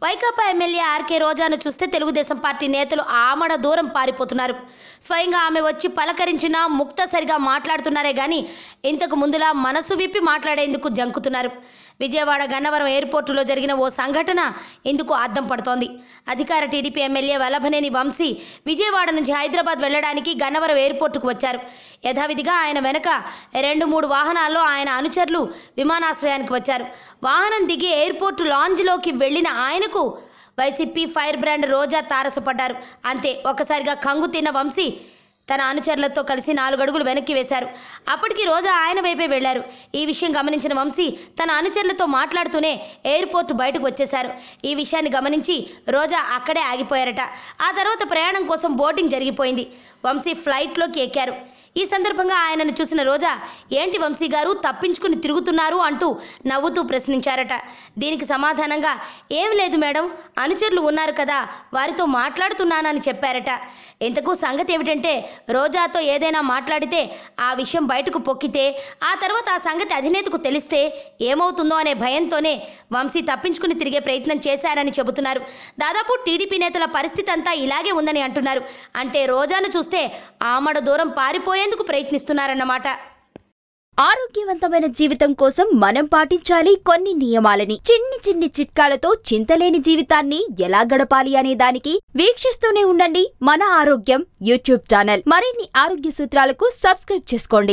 Vaikapa MLA RK రోజాను చూస్తే Telugu Desam party నేతలు ఆమడ దూరం పారిపోతున్నారు. స్వయంగా ఆమె వచ్చి పలకరించినా ముక్తసరిగా మాట్లాడుతున్నారే గాని ఇంతకు ముందులా మనసు విప్పి మాట్లాడేందుకు జంకుతున్నారు. విజయవాడ గన్నవరం ఎయిర్పోర్టులో జరిగిన ఓ సంఘటన ఇందుకు అద్దం పడుతోంది. అధికార టీడీపీ ఎమ్మెల్యే వల్లభనేని వంశీ విజయవాడ నుంచి హైదరాబాద్ వెళ్లడానికి గన్నవరం ఎయిర్పోర్టుకు వచ్చారు. యథావిధిగా ఆయన వెనక 2-3 వాహనాల్లో ఆయన అనుచరులు విమానాశ్రయానికి వచ్చారు. వాహనం దిగి ఎయిర్పోర్టు లాంజ్లోకి వెళ్లిన ఆయనకు వైసీపీ ఫైర్ బ్రాండ్ రోజా తారసపడ్డారు. అంతే, ఒక్కసారిగా కంగు తిన్న వంశీ తన అనుచరులతో కలిసి 4 అడుగులు వెనక్కి వేశారు. అప్పటికి రోజా ఆయన వైపే వెళ్లారు. ఈ విషయం గమనించిన వంశీ తన అనుచరులతో మాట్లాడుతూనే ఎయిర్పోర్టు బయటకు వచ్చేశారు. ఈ విషయాన్ని గమనించి రోజా అక్కడే ఆగిపోయారట. ఆ తర్వాత ప్రయాణం కోసం బోర్డింగ్ జరిగిపోయింది. వంశీ ఫ్లైట్లోకి ఎక్కారు. ఈ సందర్భంగా ఆయనను చూసిన రోజా, ఏంటి వంశీ గారు తప్పించుకుని తిరుగుతున్నారు అంటూ నవ్వుతూ ప్రశ్నించారట. దీనికి సమాధానంగా, ఏం లేదు మేడం, అనుచరులు ఉన్నారు కదా, వారితో మాట్లాడుతున్నానని చెప్పారట. ఇంతకు సంగతి ఏమిటంటే, రోజాతో ఏదైనా మాట్లాడితే ఆ విషయం బయటకు పొక్కితే ఆ తర్వాత ఆ సంగతి అధినేతకు తెలిస్తే ఏమవుతుందో అనే భయంతోనే వంశీ తప్పించుకుని తిరిగే ప్రయత్నం చేశారని చెబుతున్నారు. దాదాపు టీడీపీ నేతల పరిస్థితి అంతా ఇలాగే ఉందని అంటున్నారు. అంటే రోజాను చూస్తే ఆమడ దూరం పారిపోయేందుకు ప్రయత్నిస్తున్నారన్నమాట. ఆరోగ్యవంతమైన జీవితం కోసం మనం పాటించాలి కొన్ని నియమాలని. చిన్ని చిన్ని చిట్కాలతో చింతలేని జీవితాన్ని ఎలా గడపాలి అనే దానికి వీక్షిస్తూనే ఉండండి మన ఆరోగ్యం యూట్యూబ్ ఛానల్. మరిన్ని ఆరోగ్య సూత్రాలకు సబ్స్క్రైబ్ చేసుకోండి.